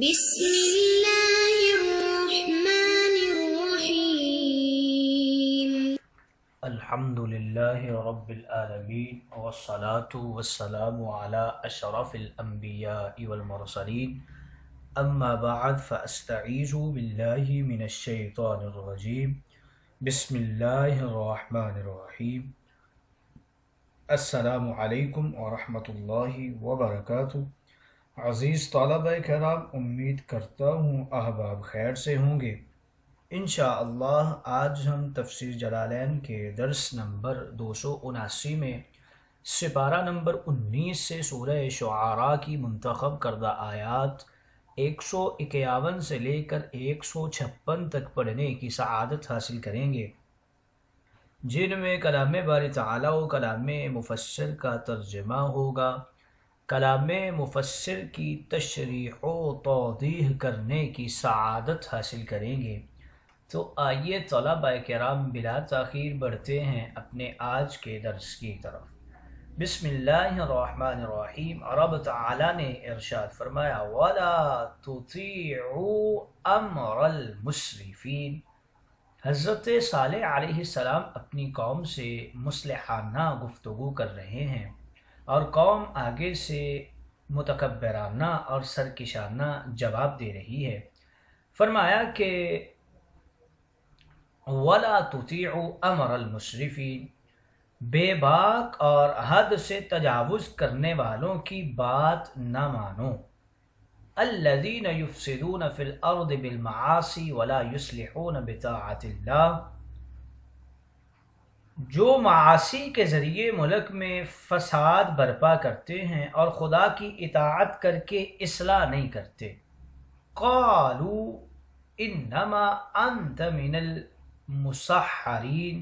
بسم اللہ الرحمن الرحیم الحمدللہ رب العالمین والصلاة والسلام علی اشرف الانبیاء والمرسلین اما بعد فاستعیذ باللہ من الشیطان الرجیم بسم اللہ الرحمن الرحیم السلام علیکم ورحمۃ اللہ وبرکاتہ۔ عزیز طلبہ کرام، امید کرتا ہوں احباب خیر سے ہوں گے۔ انشاءاللہ آج ہم تفسیر جلالین کے درس نمبر 279 میں سپارہ نمبر 19 سے سورہ شعراء کی منتخب کردہ آیات 151 سے لے کر 156 تک پڑھنے کی سعادت حاصل کریں گے، جن میں کلام باری تعالیٰ و کلام مفسر کا ترجمہ ہوگا۔ کلام مفسر کی تشریح و توضیح کرنے کی سعادت حاصل کریں گے۔ تو آئیے طلبہ کرام بلا تاخیر بڑھتے ہیں اپنے آج کے درس کی طرف۔ بسم اللہ الرحمن الرحیم۔ رب تعالیٰ نے ارشاد فرمایا وَلَا تُطِيعُوا أَمْرَ الْمُسْرِفِينَ۔ حضرت صالح علیہ السلام اپنی قوم سے مصلحانہ گفتگو کر رہے ہیں، اور قوم آگے سے متکبرانہ اور سرکشانہ جواب دے رہی ہے۔ فرمایا کہ وَلَا تُطِيعُوا أَمْرَ الْمُسْرِفِينَ، بے باک اور حد سے تجاوز کرنے والوں کی بات نہ مانو۔ الَّذِينَ يُفْسِدُونَ فِي الْأَرْضِ بِالْمَعَاصِي وَلَا يُصْلِحُونَ بِطَاعَةِ اللَّهِ، جو معاصی کے ذریعے ملک میں فساد برپا کرتے ہیں اور خدا کی اطاعت کر کے اصلاح نہیں کرتے۔ قالوا انما انت من المسحرین،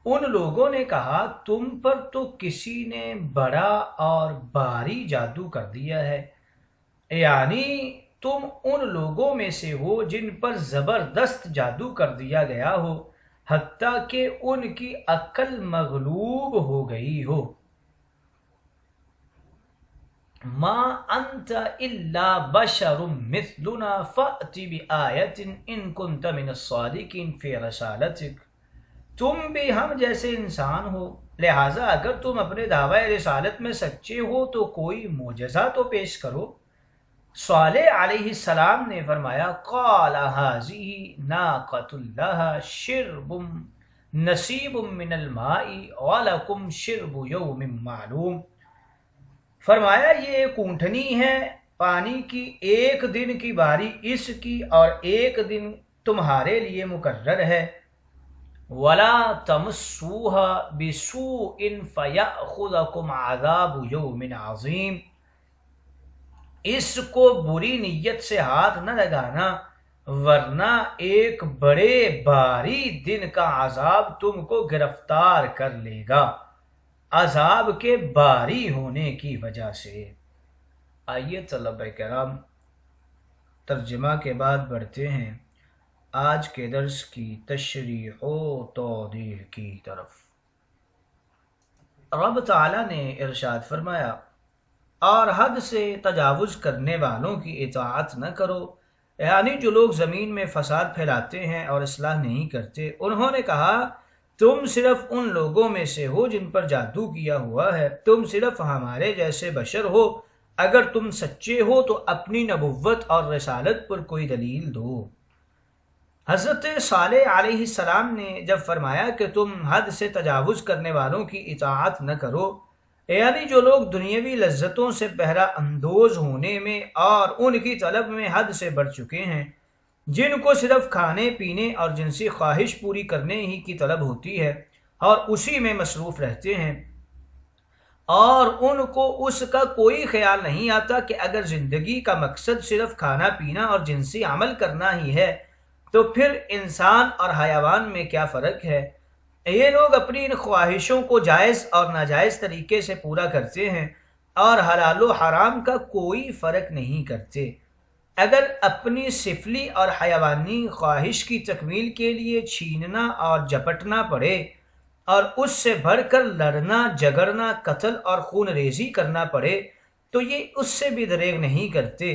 ان لوگوں نے کہا تم پر تو کسی نے بڑا اور بھاری جادو کر دیا ہے، یعنی تم ان لوگوں میں سے ہو جن پر زبردست جادو کر دیا گیا ہو، حتیٰ کہ ان کی عقل مغلوب ہو گئی ہو۔ ما انت الا بشر مثلنا فأت بآیت ان کنت من الصادقین فی رسالتک، تم بھی ہم جیسے انسان ہو، لہٰذا اگر تم اپنے دعوی رسالت میں سچے ہو تو کوئی معجزہ تو پیش کرو۔ صالح علیہ السلام نے فرمایا قال هذه ناقۃ لها شرب نصیب من الماء ولکم شرب یوم معلوم، فرمایا یہ ایک اونٹنی ہے پانی کی، ایک دن کی باری اس کی اور ایک دن تمہارے لیے مقرر ہے۔ ولا تمسوها بسوء فیأخذکم عذاب یوم عظیم، اس کو بری نیت سے ہاتھ نہ لگانا ورنہ ایک بڑے بھاری دن کا عذاب تم کو گرفتار کر لے گا، عذاب کے باری ہونے کی وجہ سے۔ آئیے طلبہ کرام ترجمہ کے بعد بڑھتے ہیں آج کے درس کی تشریح و توضیح کی طرف۔ رب تعالیٰ نے ارشاد فرمایا اور حد سے تجاوز کرنے والوں کی اطاعت نہ کرو، یعنی جو لوگ زمین میں فساد پھیلاتے ہیں اور اصلاح نہیں کرتے۔ انہوں نے کہا تم صرف ان لوگوں میں سے ہو جن پر جادو کیا ہوا ہے، تم صرف ہمارے جیسے بشر ہو، اگر تم سچے ہو تو اپنی نبوت اور رسالت پر کوئی دلیل دو۔ حضرت صالح علیہ السلام نے جب فرمایا کہ تم حد سے تجاوز کرنے والوں کی اطاعت نہ کرو، یعنی جو لوگ دنیاوی لذتوں سے بہرہ اندوز ہونے میں اور ان کی طلب میں حد سے بڑھ چکے ہیں، جن کو صرف کھانے پینے اور جنسی خواہش پوری کرنے ہی کی طلب ہوتی ہے اور اسی میں مصروف رہتے ہیں، اور ان کو اس کا کوئی خیال نہیں آتا کہ اگر زندگی کا مقصد صرف کھانا پینا اور جنسی عمل کرنا ہی ہے تو پھر انسان اور حیوان میں کیا فرق ہے۔ یہ لوگ اپنی ان خواہشوں کو جائز اور ناجائز طریقے سے پورا کرتے ہیں اور حلال و حرام کا کوئی فرق نہیں کرتے۔ اگر اپنی سفلی اور حیوانی خواہش کی تکمیل کے لیے چھیننا اور جپٹنا پڑے اور اس سے بڑھ کر لڑنا جگڑنا قتل اور خون ریزی کرنا پڑے تو یہ اس سے بھی دریغ نہیں کرتے۔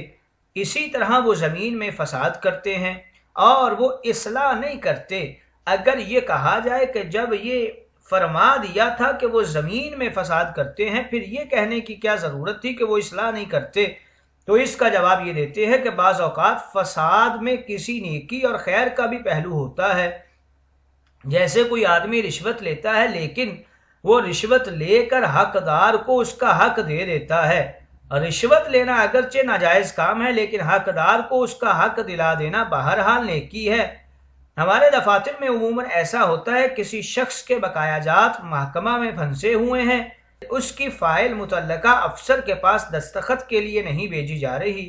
اسی طرح وہ زمین میں فساد کرتے ہیں اور وہ اصلاح نہیں کرتے۔ اگر یہ کہا جائے کہ جب یہ فرما دیا تھا کہ وہ زمین میں فساد کرتے ہیں، پھر یہ کہنے کی کیا ضرورت تھی کہ وہ اصلاح نہیں کرتے، تو اس کا جواب یہ دیتے ہیں کہ بعض اوقات فساد میں کسی نیکی اور خیر کا بھی پہلو ہوتا ہے۔ جیسے کوئی آدمی رشوت لیتا ہے لیکن وہ رشوت لے کر حقدار کو اس کا حق دے دیتا ہے۔ رشوت لینا اگرچہ ناجائز کام ہے لیکن حقدار کو اس کا حق دلا دینا بہرحال نیکی ہے۔ ہمارے دفاتر میں عموماً ایسا ہوتا ہے، کسی شخص کے بقایا جات محکمہ میں پھنسے ہوئے ہیں، اس کی فائل متعلقہ افسر کے پاس دستخط کے لیے نہیں بھیجی جا رہی،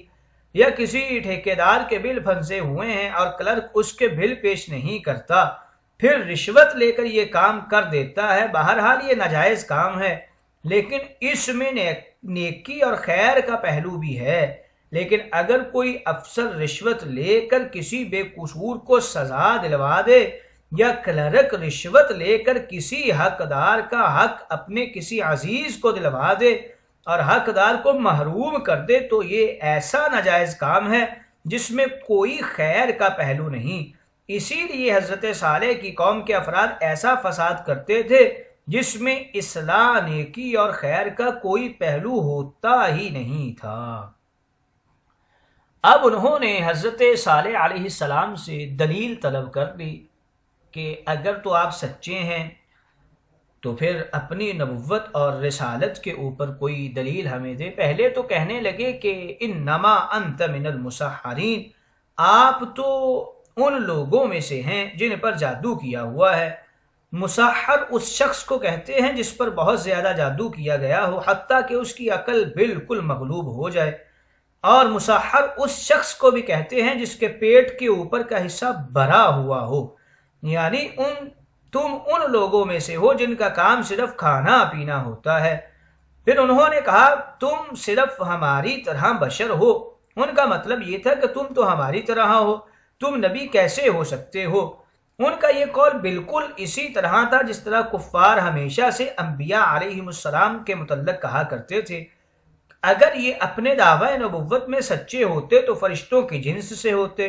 یا کسی ٹھیکیدار کے بل پھنسے ہوئے ہیں اور کلرک اس کے بل پیش نہیں کرتا، پھر رشوت لے کر یہ کام کر دیتا ہے۔ بہرحال یہ ناجائز کام ہے لیکن اس میں نیکی اور خیر کا پہلو بھی ہے۔ لیکن اگر کوئی افسر رشوت لے کر کسی بے قصور کو سزا دلوا دے، یا کلرک رشوت لے کر کسی حقدار کا حق اپنے کسی عزیز کو دلوا دے اور حقدار کو محروم کر دے، تو یہ ایسا ناجائز کام ہے جس میں کوئی خیر کا پہلو نہیں۔ اسی لیے حضرت صالح کی قوم کے افراد ایسا فساد کرتے تھے جس میں اصلاح، نیکی اور خیر کا کوئی پہلو ہوتا ہی نہیں تھا۔ اب انہوں نے حضرت صالح علیہ السلام سے دلیل طلب کر لی کہ اگر تو آپ سچے ہیں تو پھر اپنی نبوت اور رسالت کے اوپر کوئی دلیل ہمیں دے۔ پہلے تو کہنے لگے کہ انما انت من المسحرین، آپ تو ان لوگوں میں سے ہیں جن پر جادو کیا ہوا ہے۔ مسحر اس شخص کو کہتے ہیں جس پر بہت زیادہ جادو کیا گیا ہو حتیٰ کہ اس کی عقل بالکل مغلوب ہو جائے، اور مسحر اس شخص کو بھی کہتے ہیں جس کے پیٹ کے اوپر کا حصہ بھرا ہوا ہو، یعنی تم ان لوگوں میں سے ہو جن کا کام صرف کھانا پینا ہوتا ہے۔ پھر انہوں نے کہا تم صرف ہماری طرح بشر ہو۔ ان کا مطلب یہ تھا کہ تم تو ہماری طرح ہو، تم نبی کیسے ہو سکتے ہو؟ ان کا یہ قول بالکل اسی طرح تھا جس طرح کفار ہمیشہ سے انبیاء علیہم السلام کے متعلق کہا کرتے تھے۔ اگر یہ اپنے دعوی نبوت میں سچے ہوتے تو فرشتوں کی جنس سے ہوتے۔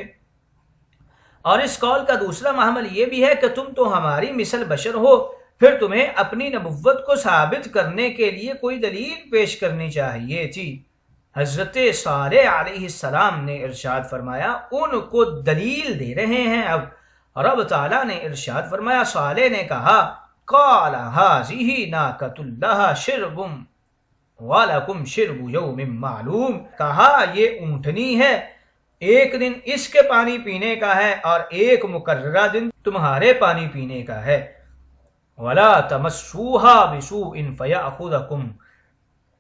اور اس قول کا دوسرا محمل یہ بھی ہے کہ تم تو ہماری مثل بشر ہو، پھر تمہیں اپنی نبوت کو ثابت کرنے کے لیے کوئی دلیل پیش کرنی چاہیے تھی۔ حضرت صالح علیہ السلام نے ارشاد فرمایا، ان کو دلیل دے رہے ہیں۔ اب رب تعالیٰ نے ارشاد فرمایا، صالح نے کہا قال هذه ناقۃ لها شرب وَلَكُمْ شِرْبُ يَوْمٍ مَعْلُوم، کہا یہ اونٹنی ہے، ایک دن اس کے پانی پینے کا ہے اور ایک مقررہ دن تمہارے پانی پینے کا ہے۔ وَلَا تَمَسُّوهَا بِسُوءٍ فَيَأْخُذَكُمْ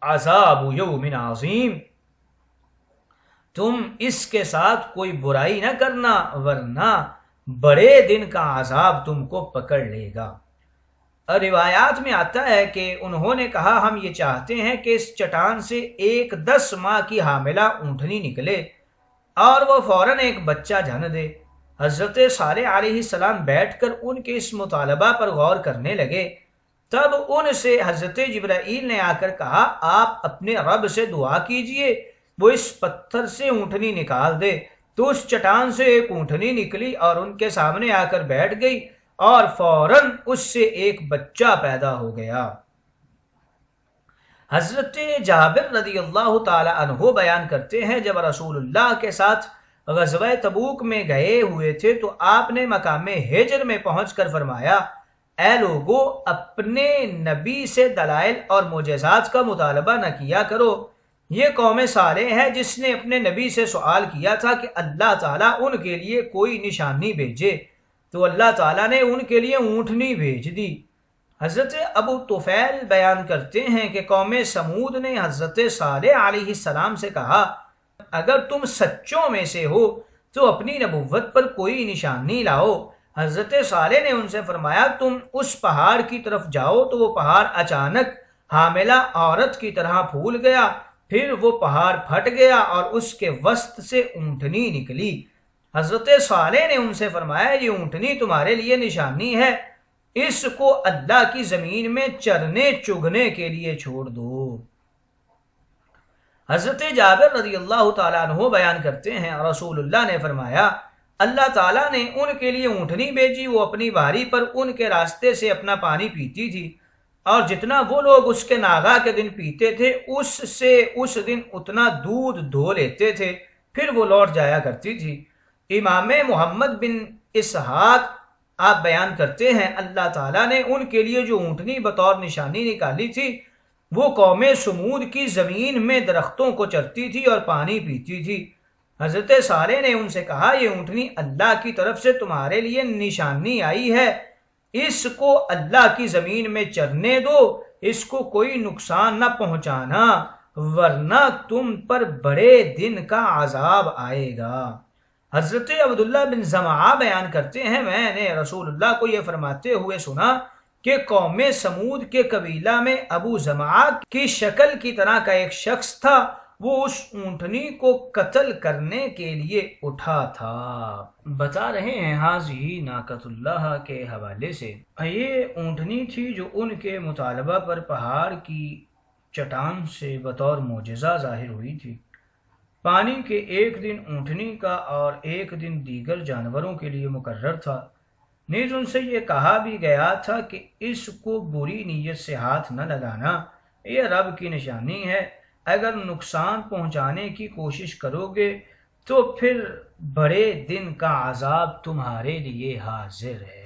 عَذَابُ يَوْمٍ عَظِيمٍ، تم اس کے ساتھ کوئی برائی نہ کرنا ورنہ بڑے دن کا عذاب تم کو پکڑ لے گا۔ روایات میں آتا ہے کہ انہوں نے کہا ہم یہ چاہتے ہیں کہ اس چٹان سے ایک 10 ماہ کی حاملہ اونٹنی نکلے اور وہ فوراً ایک بچہ جن دے۔ حضرت صالح علیہ السلام بیٹھ کر ان کے اس مطالبہ پر غور کرنے لگے۔ تب ان سے حضرت جبرائیل نے آ کر کہا آپ اپنے رب سے دعا کیجئے وہ اس پتھر سے اونٹنی نکال دے۔ تو اس چٹان سے ایک اونٹنی نکلی اور ان کے سامنے آ کر بیٹھ گئی اور فوراً اس سے ایک بچہ پیدا ہو گیا۔ حضرت جابر رضی اللہ تعالی عنہ بیان کرتے ہیں جب رسول اللہ کے ساتھ غزوہ تبوک میں گئے ہوئے تھے تو آپ نے مقام ہجر میں پہنچ کر فرمایا، اے لوگو اپنے نبی سے دلائل اور معجزات کا مطالبہ نہ کیا کرو، یہ قوم صالح ہے جس نے اپنے نبی سے سوال کیا تھا کہ اللہ تعالیٰ ان کے لیے کوئی نشانی بھیجے، تو اللہ تعالیٰ نے ان کے لیے اونٹنی بھیج دی۔ حضرت ابو طفیل بیان کرتے ہیں کہ قوم سمود نے حضرت صالح علیہ السلام سے کہا اگر تم سچوں میں سے ہو تو اپنی نبوت پر کوئی نشانی لاؤ۔ حضرت صالح نے ان سے فرمایا تم اس پہاڑ کی طرف جاؤ، تو وہ پہاڑ اچانک حاملہ عورت کی طرح پھول گیا، پھر وہ پہاڑ پھٹ گیا اور اس کے وسط سے اونٹنی نکلی۔ حضرت صالح نے ان سے فرمایا یہ اونٹنی تمہارے لیے نشانی ہے، اس کو اللہ کی زمین میں چرنے چگنے کے لیے چھوڑ دو۔ حضرت جابر رضی اللہ تعالیٰ عنہ بیان کرتے ہیں، رسول اللہ نے فرمایا اللہ تعالیٰ نے ان کے لیے اونٹنی بھیجی، وہ اپنی باری پر ان کے راستے سے اپنا پانی پیتی تھی، اور جتنا وہ لوگ اس کے ناغا کے دن پیتے تھے اس سے اس دن اتنا دودھ دھو لیتے تھے، پھر وہ لوٹ جایا کرتی تھی۔ امام محمد بن اسحاق آپ بیان کرتے ہیں اللہ تعالیٰ نے ان کے لیے جو اونٹنی بطور نشانی نکالی تھی وہ قوم سمود کی زمین میں درختوں کو چرتی تھی اور پانی پیتی تھی۔ حضرت صالح نے ان سے کہا یہ اونٹنی اللہ کی طرف سے تمہارے لیے نشانی آئی ہے، اس کو اللہ کی زمین میں چرنے دو، اس کو کوئی نقصان نہ پہنچانا ورنہ تم پر بڑے دن کا عذاب آئے گا۔ حضرت عبداللہ بن زمعہ بیان کرتے ہیں میں نے رسول اللہ کو یہ فرماتے ہوئے سنا کہ قوم سمود کے قبیلہ میں ابو زمعہ کی شکل کی طرح کا ایک شخص تھا، وہ اس اونٹنی کو قتل کرنے کے لیے اٹھا تھا۔ بتا رہے ہیں حاضی ناقۃ اللہ کے حوالے سے، یہ اونٹنی تھی جو ان کے مطالبہ پر پہاڑ کی چٹان سے بطور معجزہ ظاہر ہوئی تھی۔ پانی کے ایک دن اونٹنی کا اور ایک دن دیگر جانوروں کے لیے مقرر تھا۔ نیز ان سے یہ کہا بھی گیا تھا کہ اس کو بری نیت سے ہاتھ نہ لگانا، یہ رب کی نشانی ہے، اگر نقصان پہنچانے کی کوشش کرو گے تو پھر بڑے دن کا عذاب تمہارے لیے حاضر ہے۔